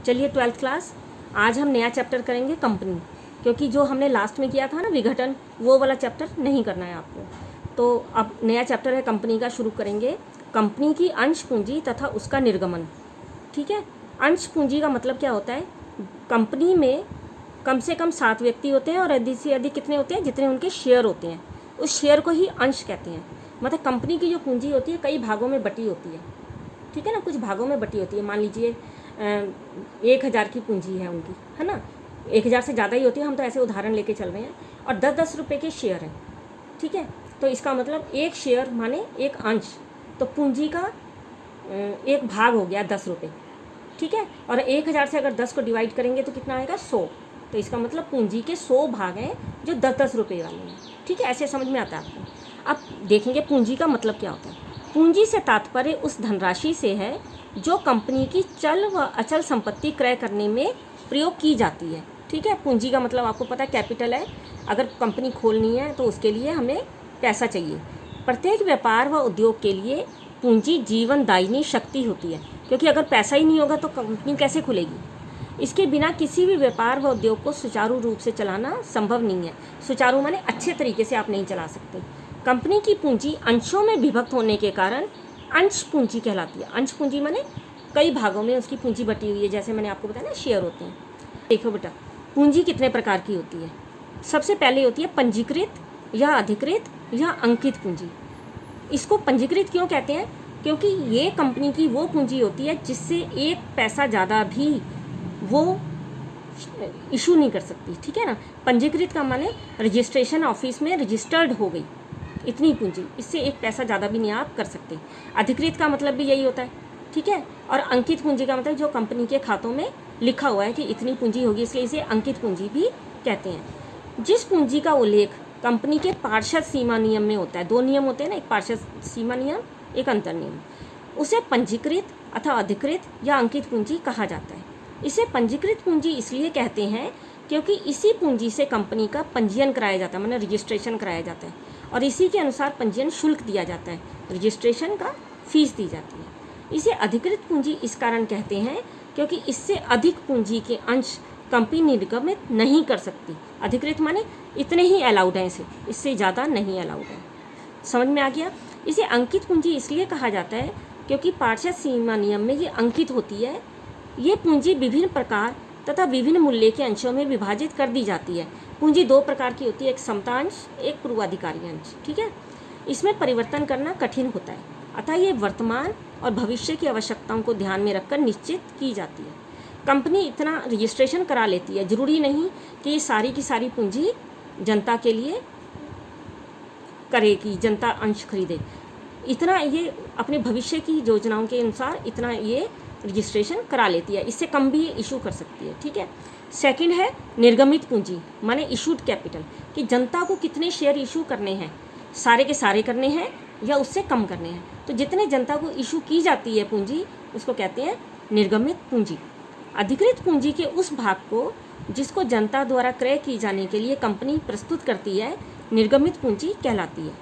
चलिए 12th class, आज हम नया चैप्टर करेंगे कंपनी, क्योंकि जो हमने लास्ट में किया था ना विघटन, वो वाला चैप्टर नहीं करना है आपको। तो अब नया चैप्टर है कंपनी का, शुरू करेंगे। कंपनी की अंश पूंजी तथा उसका निर्गमन। ठीक है, अंश पूंजी का मतलब क्या होता है? कंपनी में कम से कम 7 व्यक्ति होते हैं और अधिक से अधिक कितने होते हैं? जितने उनके शेयर होते हैं, उस शेयर को ही अंश कहते हैं। मतलब कंपनी की जो पूंजी होती है कई भागों में बटी होती है, ठीक है ना, कुछ भागों में बटी होती है। मान लीजिए 1000 की पूंजी है उनकी, है ना, 1000 से ज़्यादा ही होती है, हम तो ऐसे उदाहरण लेके चल रहे हैं, और 10-10 रुपये के शेयर हैं, ठीक है। तो इसका मतलब एक शेयर माने एक अंश, तो पूंजी का एक भाग हो गया 10 रुपये, ठीक है। और 1000 से अगर 10 को डिवाइड करेंगे तो कितना आएगा? 100। तो इसका मतलब पूंजी के 100 भाग हैं जो 10-10 रुपये वाले हैं, ठीक है। ऐसे समझ में आता है आपको। अब देखेंगे पूंजी का मतलब क्या होता है। पूंजी से तात्पर्य उस धनराशि से है जो कंपनी की चल व अचल संपत्ति क्रय करने में प्रयोग की जाती है, ठीक है। पूंजी का मतलब आपको पता है कैपिटल है। अगर कंपनी खोलनी है तो उसके लिए हमें पैसा चाहिए। प्रत्येक व्यापार व उद्योग के लिए पूंजी जीवनदायिनी शक्ति होती है, क्योंकि अगर पैसा ही नहीं होगा तो कंपनी कैसे खुलेगी। इसके बिना किसी भी व्यापार व उद्योग को सुचारू रूप से चलाना संभव नहीं है। सुचारू माने अच्छे तरीके से आप नहीं चला सकते। कंपनी की पूंजी अंशों में विभक्त होने के कारण अंश पूंजी कहलाती है। अंश पूंजी माने कई भागों में उसकी पूंजी बटी हुई है, जैसे मैंने आपको बताया ना शेयर होते हैं। देखो बेटा, पूंजी कितने प्रकार की होती है। सबसे पहले होती है पंजीकृत या अधिकृत या अंकित पूंजी। इसको पंजीकृत क्यों कहते हैं? क्योंकि ये कंपनी की वो पूंजी होती है जिससे एक पैसा ज़्यादा भी वो इशू नहीं कर सकती, ठीक है ना। पंजीकृत का माने रजिस्ट्रेशन ऑफिस में रजिस्टर्ड हो गई इतनी पूंजी, इससे एक पैसा ज़्यादा भी नहीं आप कर सकते। अधिकृत का मतलब भी यही होता है, ठीक है। और अंकित पूंजी का मतलब जो कंपनी के खातों में लिखा हुआ है कि इतनी पूंजी होगी, इसलिए इसे अंकित पूंजी भी कहते हैं। जिस पूंजी का उल्लेख कंपनी के पार्षद सीमा नियम में होता है, 2 नियम होते हैं ना, एक पार्षद सीमा नियम, एक अंतर नियम, उसे पंजीकृत अथवा अधिकृत या अंकित पूंजी कहा जाता है। इसे पंजीकृत पूंजी इसलिए कहते हैं क्योंकि इसी पूंजी से कंपनी का पंजीयन कराया जाता है, मतलब रजिस्ट्रेशन कराया जाता है, और इसी के अनुसार पंजीयन शुल्क दिया जाता है, रजिस्ट्रेशन का फीस दी जाती है। इसे अधिकृत पूंजी इस कारण कहते हैं क्योंकि इससे अधिक पूंजी के अंश कंपनी निर्गमित नहीं कर सकती। अधिकृत माने इतने ही अलाउड हैं, इससे ज़्यादा नहीं अलाउड है। समझ में आ गया। इसे अंकित पूंजी इसलिए कहा जाता है क्योंकि पार्षद सीमा नियम में ये अंकित होती है। ये पूंजी विभिन्न प्रकार तथा विभिन्न मूल्य के अंशों में विभाजित कर दी जाती है। पूंजी 2 प्रकार की होती है, एक समता अंश, एक पूर्वाधिकारी अंश, ठीक है। इसमें परिवर्तन करना कठिन होता है, अतः ये वर्तमान और भविष्य की आवश्यकताओं को ध्यान में रखकर निश्चित की जाती है। कंपनी इतना रजिस्ट्रेशन करा लेती है, जरूरी नहीं कि ये सारी की सारी पूंजी जनता के लिए करेगी, जनता अंश खरीदे। इतना ये अपने भविष्य की योजनाओं के अनुसार इतना ये रजिस्ट्रेशन करा लेती है, इससे कम भी इशू कर सकती है, ठीक है। सेकंड है निर्गमित पूंजी, माने इशूड कैपिटल, कि जनता को कितने शेयर इशू करने हैं, सारे के सारे करने हैं या उससे कम करने हैं। तो जितने जनता को इशू की जाती है पूंजी, उसको कहते हैं निर्गमित पूंजी। अधिकृत पूंजी के उस भाग को जिसको जनता द्वारा क्रय की जाने के लिए कंपनी प्रस्तुत करती है, निर्गमित पूंजी कहलाती है।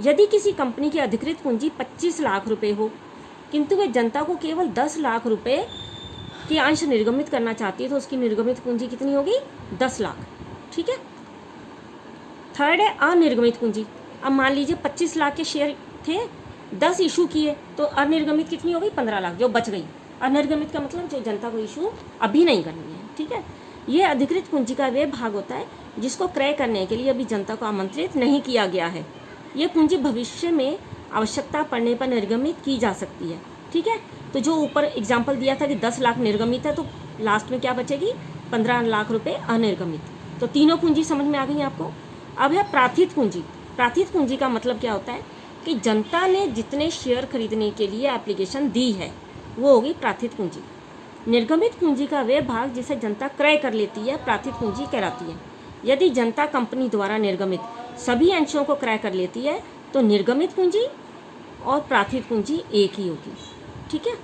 यदि किसी कंपनी की अधिकृत पूंजी 25 लाख रुपए हो, किंतु वे जनता को केवल 10 लाख रुपए के अंश निर्गमित करना चाहती है, तो उसकी निर्गमित पूंजी कितनी होगी? 10 लाख, ठीक है। थर्ड है अनिर्गमित पूंजी। अब मान लीजिए 25 लाख के शेयर थे, 10 इशू किए, तो अनिर्गमित कितनी हो गई? 15 लाख, जो बच गई। अनिर्गमित का मतलब जो जनता को इशू अभी नहीं करनी है, ठीक है। ये अधिकृत पूंजी का वे भाग होता है जिसको क्रय करने के लिए अभी जनता को आमंत्रित नहीं किया गया है। ये पूंजी भविष्य में आवश्यकता पड़ने पर निर्गमित की जा सकती है, ठीक है। तो जो ऊपर एग्जाम्पल दिया था कि 10 लाख निर्गमित है, तो लास्ट में क्या बचेगी? 15 लाख रुपए अनिर्गमित। तो तीनों पूंजी समझ में आ गई आपको। अब है प्राथित पूंजी। प्राथित पूंजी का मतलब क्या होता है कि जनता ने जितने शेयर खरीदने के लिए एप्लीकेशन दी है, वो होगी प्राथित पूंजी। निर्गमित पूंजी का वह भाग जिसे जनता क्रय कर लेती है, प्राथित पूंजी कहलाती है। यदि जनता कंपनी द्वारा निर्गमित सभी अंशों को क्रय कर लेती है, तो निर्गमित पूंजी और प्राथित पूंजी एक ही होगी, ठीक है,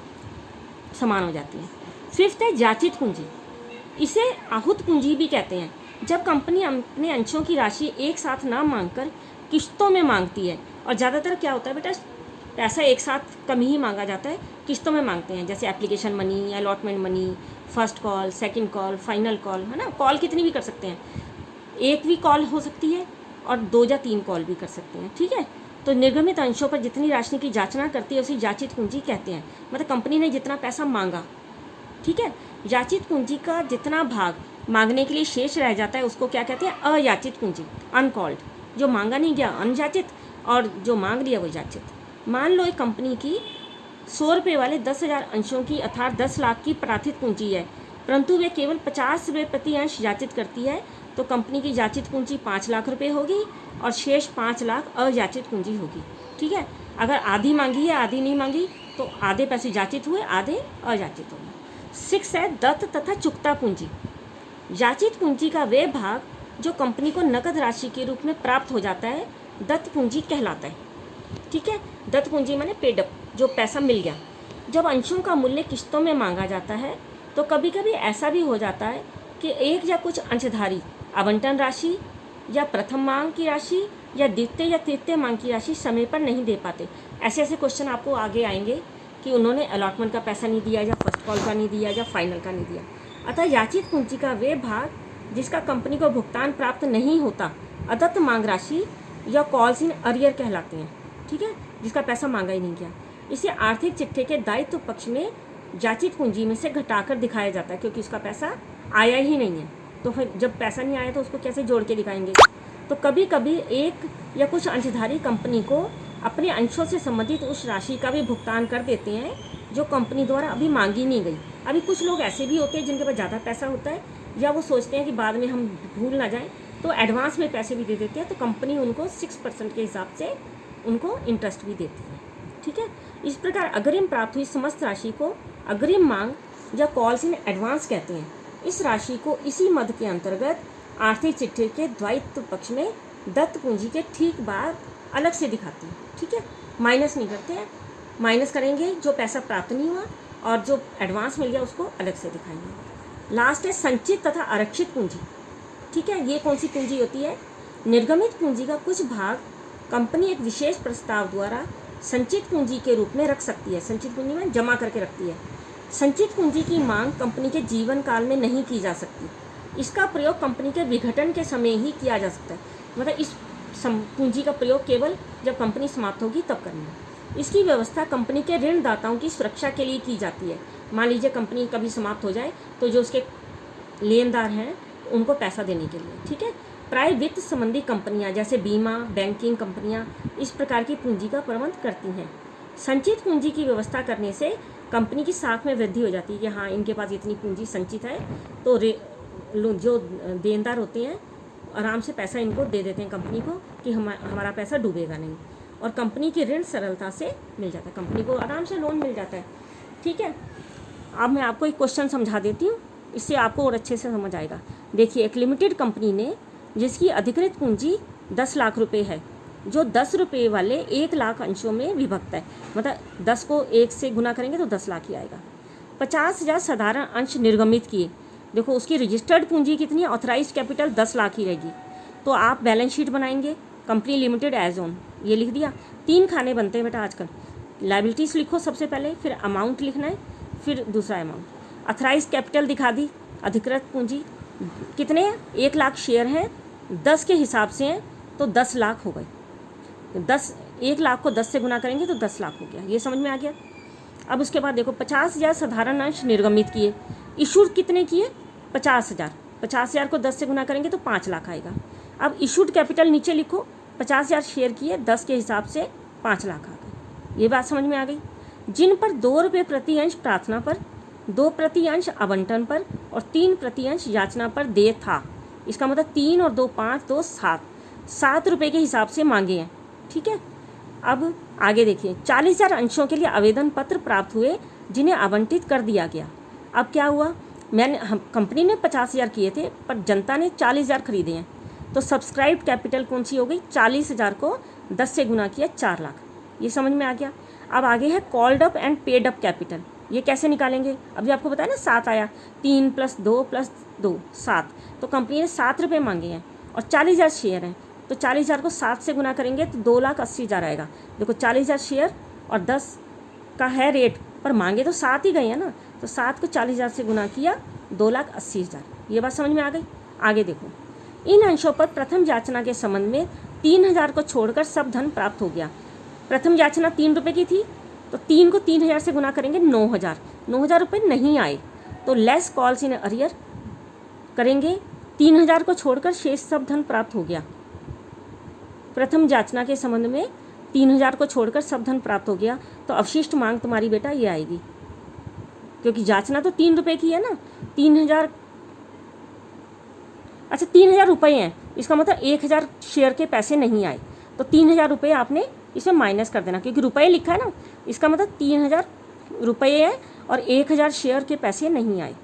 समान हो जाती है। फिफ्थ है जाचित पूंजी। इसे आहूत पूंजी भी कहते हैं। जब कंपनी अपने अंशों की राशि एक साथ ना मांगकर किस्तों में मांगती है, और ज़्यादातर क्या होता है बेटा, पैसा एक साथ कम ही मांगा जाता है, किस्तों में मांगते हैं, जैसे application money, allotment money, first call, second call, final call, है ना। कॉल कितनी भी कर सकते हैं, एक भी कॉल हो सकती है और 2 या 3 कॉल भी कर सकते हैं, ठीक है। तो निर्गमित अंशों पर जितनी राशि की जांचना करती है उसे याचित पूंजी कहते हैं। मतलब कंपनी ने जितना पैसा मांगा, ठीक है, याचित पूंजी का जितना भाग मांगने के लिए शेष रह जाता है उसको क्या कहते हैं, अयाचित पूंजी, अनकॉल्ड। जो मांगा नहीं गया अनयाचित और जो मांग लिया वो याचित। मान लो एक कंपनी की 100 रुपये वाले 10,000 अंशों की अर्थात 10 लाख की प्रार्थित पूंजी है, परंतु वे केवल 50 रुपये प्रति अंश याचित करती है, तो कंपनी की याचित पूंजी 5 लाख रुपये होगी और शेष 5 लाख अयाचित पूंजी होगी, ठीक है। अगर आधी मांगी है आधी नहीं मांगी तो आधे पैसे याचित हुए, आधे अयाचित हुए। 6 है दत्त तथा चुकता पूंजी। याचित पूंजी का वे भाग जो कंपनी को नकद राशि के रूप में प्राप्त हो जाता है दत्त पूंजी कहलाता है, ठीक है। दत्त पूंजी माने पेड अप, जो पैसा मिल गया। जब अंशों का मूल्य किस्तों में मांगा जाता है तो कभी कभी ऐसा भी हो जाता है कि एक या कुछ अंशधारी आवंटन राशि या प्रथम मांग की राशि या द्वितीय या तृतीय मांग की राशि समय पर नहीं दे पाते। ऐसे ऐसे क्वेश्चन आपको आगे आएंगे कि उन्होंने अलॉटमेंट का पैसा नहीं दिया या फर्स्ट कॉल का नहीं दिया या फाइनल का नहीं दिया। अतः याचित पूंजी का वे भाग जिसका कंपनी को भुगतान प्राप्त नहीं होता अदत्त मांग राशि या कॉल्स इन अरियर कहलाते हैं, ठीक है, जिसका पैसा मांगा ही नहीं गया। इसे आर्थिक चिट्ठे के दायित्व पक्ष में याचित पूंजी में से घटाकर दिखाया जाता है, क्योंकि उसका पैसा आया ही नहीं है। तो फिर जब पैसा नहीं आया तो उसको कैसे जोड़ के दिखाएंगे। तो कभी कभी एक या कुछ अंशधारी कंपनी को अपने अंशों से संबंधित उस राशि का भी भुगतान कर देते हैं जो कंपनी द्वारा अभी मांगी नहीं गई। अभी कुछ लोग ऐसे भी होते हैं जिनके पास ज़्यादा पैसा होता है या वो सोचते हैं कि बाद में हम भूल ना जाएं, तो एडवांस में पैसे भी दे देते हैं, तो कंपनी उनको 6% के हिसाब से उनको इंटरेस्ट भी देती है, ठीक है। इस प्रकार अग्रिम प्राप्त हुई समस्त राशि को अग्रिम मांग या कॉल्स इन एडवांस कहते हैं। इस राशि को इसी मद के अंतर्गत आर्थिक चिट्ठे के दायित्व पक्ष में दत्त पूंजी के ठीक बाद अलग से दिखाते हैं, ठीक है। माइनस नहीं करते हैं, माइनस करेंगे जो पैसा प्राप्त नहीं हुआ और जो एडवांस मिल गया उसको अलग से दिखाएंगे। लास्ट है संचित तथा आरक्षित पूंजी, ठीक है। ये कौन सी पूंजी होती है, निर्गमित पूंजी का कुछ भाग कंपनी एक विशेष प्रस्ताव द्वारा संचित पूंजी के रूप में रख सकती है। संचित पूंजी में जमा करके रखती है। संचित पूंजी की मांग कंपनी के जीवन काल में नहीं की जा सकती। इसका प्रयोग कंपनी के विघटन के समय ही किया जा सकता है। मतलब इस पूंजी का प्रयोग केवल जब कंपनी समाप्त होगी तब करना है। इसकी व्यवस्था कंपनी के ऋणदाताओं की सुरक्षा के लिए की जाती है। मान लीजिए कंपनी कभी समाप्त हो जाए तो जो उसके लेनदार हैं उनको पैसा देने के लिए, ठीक है। प्राय वित्त संबंधी कंपनियां जैसे बीमा, बैंकिंग कंपनियां इस प्रकार की पूंजी का प्रबंध करती हैं। संचित पूंजी की व्यवस्था करने से कंपनी की साख में वृद्धि हो जाती है कि हाँ इनके पास इतनी पूंजी संचित है, तो जो देनदार होते हैं आराम से पैसा इनको दे देते हैं कंपनी को कि हमारा पैसा डूबेगा नहीं, और कंपनी की ऋण सरलता से मिल जाता है, कंपनी को आराम से लोन मिल जाता है, ठीक है। अब मैं आपको एक क्वेश्चन समझा देती हूँ, इससे आपको और अच्छे से समझ आएगा। देखिए, एक लिमिटेड कंपनी ने जिसकी अधिकृत पूंजी 10 लाख रुपए है, जो 10 रुपये वाले 1 लाख अंशों में विभक्त है, मतलब 10 को 1 से गुना करेंगे तो 10 लाख ही आएगा। 50,000 साधारण अंश निर्गमित किए। देखो उसकी रजिस्टर्ड पूंजी कितनी है, ऑथराइज्ड कैपिटल 10 लाख ही रहेगी। तो आप बैलेंस शीट बनाएंगे, कंपनी लिमिटेड एज ऑन, ये लिख दिया। 3 खाने बनते हैं बेटा आजकल। लायबिलिटीज़ लिखो सबसे पहले, फिर अमाउंट लिखना है, फिर दूसरा अमाउंट। ऑथराइज्ड कैपिटल दिखा दी, अधिकृत पूंजी कितने हैं, 1 लाख शेयर हैं, 10 के हिसाब से हैं तो 10 लाख हो गए। 1 लाख को 10 से गुना करेंगे तो 10 लाख हो गया, ये समझ में आ गया। अब उसके बाद देखो 50,000 साधारण अंश निर्गमित किए, इशूड कितने किए, 50,000। 50,000 को 10 से गुना करेंगे तो 5 लाख आएगा। अब इशूड कैपिटल नीचे लिखो, 50,000 शेयर किए, 10 के हिसाब से 5 लाख आ गए। ये बात समझ में आ गई। जिन पर 2 रुपये प्रति अंश प्रार्थना पर, 2 प्रति अंश आवंटन पर और 3 प्रति अंश याचना पर देय था। इसका मतलब 3 और 2 5, 2 7, 7 रुपये के हिसाब से मांगे हैं, ठीक है। अब आगे देखिए, 40,000 अंशों के लिए आवेदन पत्र प्राप्त हुए जिन्हें आवंटित कर दिया गया। अब क्या हुआ, कंपनी ने 50,000 किए थे पर जनता ने 40,000 खरीदे हैं, तो सब्सक्राइब्ड कैपिटल कौन सी हो गई, 40,000 को 10 से गुना किया 4 लाख। ये समझ में आ गया। अब आगे है called up and paid up capital. ये कैसे निकालेंगे, अभी आपको बताया ना 7 आया, 3 + 2 + 2 7, तो कंपनी ने 7 रुपये मांगे हैं और 40,000 शेयर हैं, तो 40,000 को 7 से गुना करेंगे तो 2,80,000 आएगा। देखो 40,000 शेयर और 10 का है रेट, पर मांगे तो 7 ही गए हैं ना, तो 7 को 40,000 से गुना किया 2,80,000। ये बात समझ में आ गई। आगे देखो, इन अंशों पर प्रथम याचना के संबंध में 3,000 को छोड़कर सब धन प्राप्त हो गया। प्रथम याचना 3 रुपये की थी, तो 3 को 3,000 से गुना करेंगे 9,000। 9,000 रुपये नहीं आए तो लेस कॉल्स इन अरियर करेंगे। 3,000 को छोड़कर शेष सब धन प्राप्त हो गया। प्रथम याचना के संबंध में 3,000 को छोड़कर सब धन प्राप्त हो गया, तो अवशिष्ट मांग तुम्हारी बेटा ये आएगी, क्योंकि याचना तो 3 रुपये की है ना। 3,000, अच्छा 3,000 रुपये हैं, इसका मतलब 1,000 शेयर के पैसे नहीं आए, तो 3,000 रुपये आपने इसमें माइनस कर देना, क्योंकि रुपये लिखा है ना, इसका मतलब 3,000 रुपये हैं और 1,000 शेयर के पैसे नहीं आए।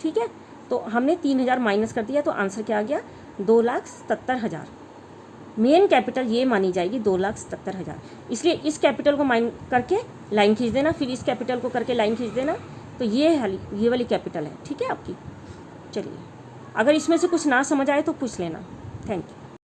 ठीक है, तो हमने 3,000 माइनस कर दिया, तो आंसर क्या आ गया? 2,77,000। मेन कैपिटल ये मानी जाएगी 2,77,000। इसलिए इस कैपिटल को माइन करके लाइन खींच देना, फिर इस कैपिटल को करके लाइन खींच देना, तो ये वाली कैपिटल है। ठीक है आपकी। चलिए, अगर इसमें से कुछ ना समझ आए तो पूछ लेना। Thank you.